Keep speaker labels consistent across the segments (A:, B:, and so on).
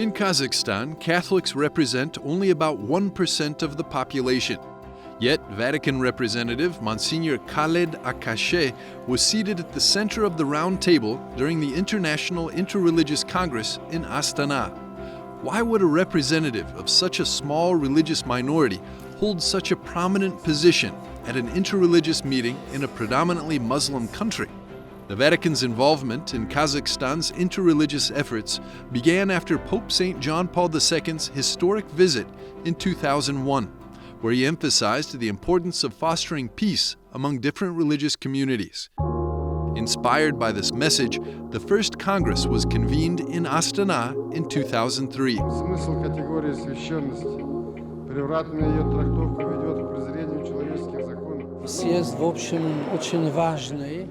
A: In Kazakhstan, Catholics represent only about 1% of the population. Yet, Vatican representative Monsignor Khaled Akashe was seated at the center of the round table during the International Interreligious Congress in Astana. Why would a representative of such a small religious minority hold such a prominent position at an interreligious meeting in a predominantly Muslim country? The Vatican's involvement in Kazakhstan's interreligious efforts began after Pope St. John Paul II's historic visit in 2001, where he emphasized the importance of fostering peace among different religious communities. Inspired by this message, the first Congress was convened in Astana in 2003.
B: Смысл категории священности, превратная ее трактовка ведет к презрению человеческих законов.
C: Съезд, в общем, очень важный.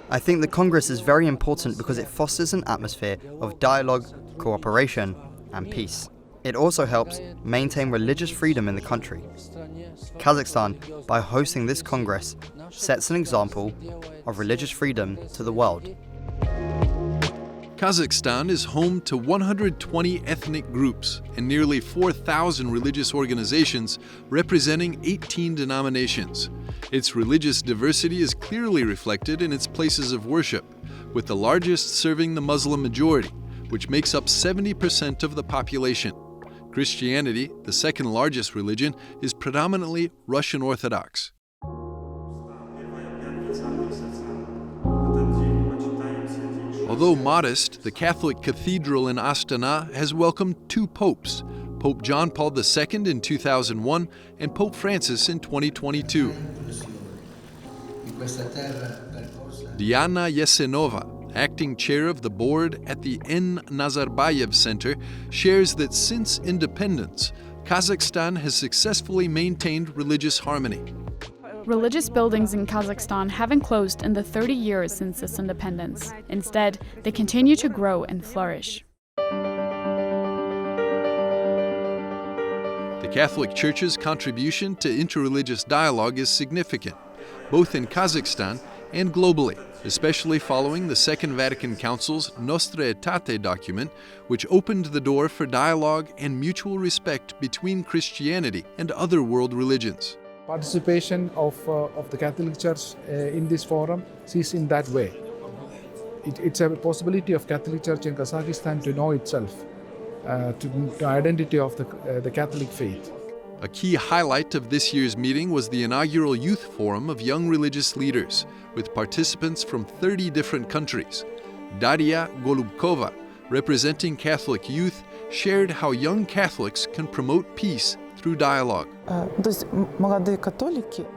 D: I think the Congress is very important because it fosters an atmosphere of dialogue, cooperation, and peace. It also helps maintain religious freedom in the country. Kazakhstan, by hosting this Congress, sets an example of religious freedom to the world.
A: Kazakhstan is home to 120 ethnic groups and nearly 4,000 religious organizations representing 18 denominations. Its religious diversity is clearly reflected in its places of worship, with the largest serving the Muslim majority, which makes up 70% of the population. Christianity, the second largest religion, is predominantly Russian Orthodox. Although modest, the Catholic Cathedral in Astana has welcomed two popes, Pope John Paul II in 2001 and Pope Francis in 2022. Diana Yesenova, acting chair of the board at the N. Nazarbayev Center, shares that since independence, Kazakhstan has successfully maintained religious harmony.
E: Religious buildings in Kazakhstan haven't closed in the 30 years since its independence. Instead, they continue to grow and flourish. The Catholic Church's contribution to interreligious dialogue is significant, both in Kazakhstan and globally, especially following the Second Vatican Council's Nostra Aetate document, which opened the door for dialogue and mutual respect between Christianity and other world religions.
F: Participation of the Catholic Church in this forum sees in that way. It's a possibility of Catholic Church in Kazakhstan to know itself, to identity of the Catholic faith.
A: A key highlight of this year's meeting was the inaugural Youth Forum of Young Religious Leaders, with participants from 30 different countries. Daria Golubkova, representing Catholic youth, shared how young Catholics can promote peace through dialogue.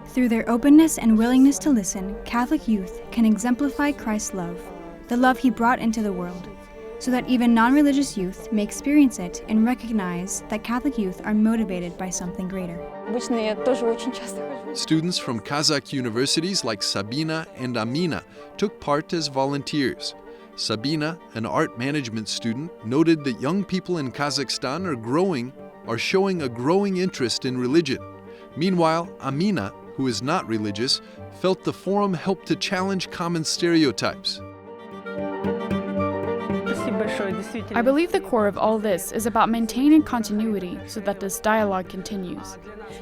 G: Through their openness and willingness to listen, Catholic youth can exemplify Christ's love, the love he brought into the world, so that even non-religious youth may experience it and recognize that Catholic youth are motivated by something greater.
A: Students from Kazakh universities like Sabina and Amina took part as volunteers. Sabina, an art management student, noted that young people in Kazakhstan are showing a growing interest in religion. Meanwhile, Amina, who is not religious, felt the forum helped to challenge common stereotypes.
E: I believe the core of all this is about maintaining continuity so that this dialogue continues.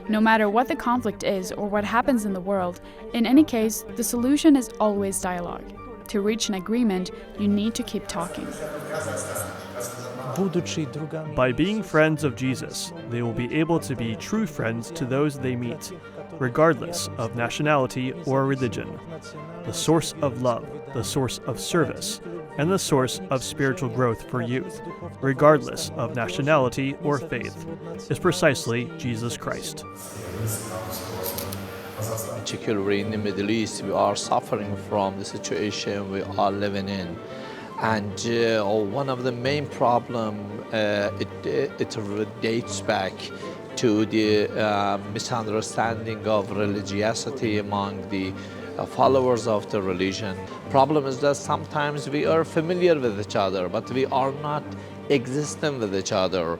E: No matter what the conflict is or what happens in the world, in any case, the solution is always dialogue. To reach an agreement, you need to keep talking.
H: By being friends of Jesus, they will be able to be true friends to those they meet, regardless of nationality or religion. The source of love, the source of service, and the source of spiritual growth for youth, regardless of nationality or faith, is precisely Jesus Christ.
I: Particularly in the Middle East, we are suffering from the situation we are living in. And one of the main problems, it dates back to the misunderstanding of religiosity among the followers of the religion. Problem is that sometimes we are familiar with each other, but we are not existent with each other.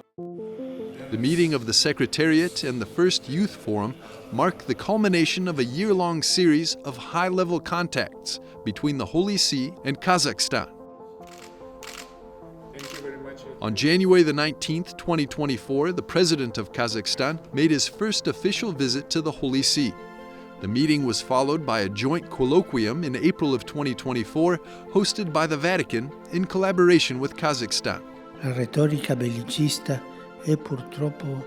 A: The meeting of the Secretariat and the first Youth Forum mark the culmination of a year-long series of high-level contacts between the Holy See and Kazakhstan.
F: Thank you very much.
A: On January the 19th, 2024, the President of Kazakhstan made his first official visit to the Holy See. The meeting was followed by a joint colloquium in April of 2024, hosted by the Vatican in collaboration with Kazakhstan.
C: La retorica bellicista è purtroppo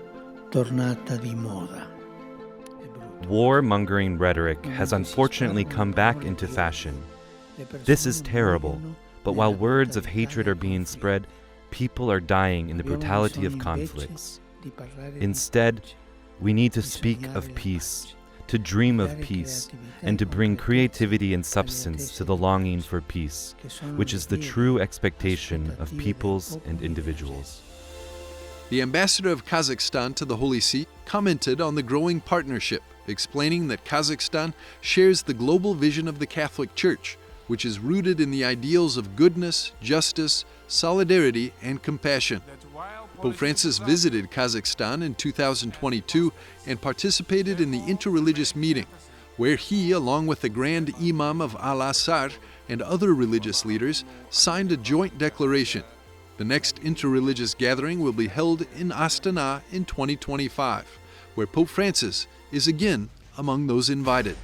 C: tornata di moda.
J: War-mongering rhetoric has unfortunately come back into fashion. This is terrible, but while words of hatred are being spread, people are dying in the brutality of conflicts. Instead, we need to speak of peace, to dream of peace, and to bring creativity and substance to the longing for peace, which is the true expectation of peoples and individuals.
A: The ambassador of Kazakhstan to the Holy See commented on the growing partnership, explaining that Kazakhstan shares the global vision of the Catholic Church, which is rooted in the ideals of goodness, justice, solidarity, and compassion. Pope Francis visited Kazakhstan in 2022 and participated in the Interreligious meeting, where he, along with the Grand Imam of Al-Azhar and other religious leaders, signed a joint declaration. The next Interreligious gathering will be held in Astana in 2025, where Pope Francis is again among those invited.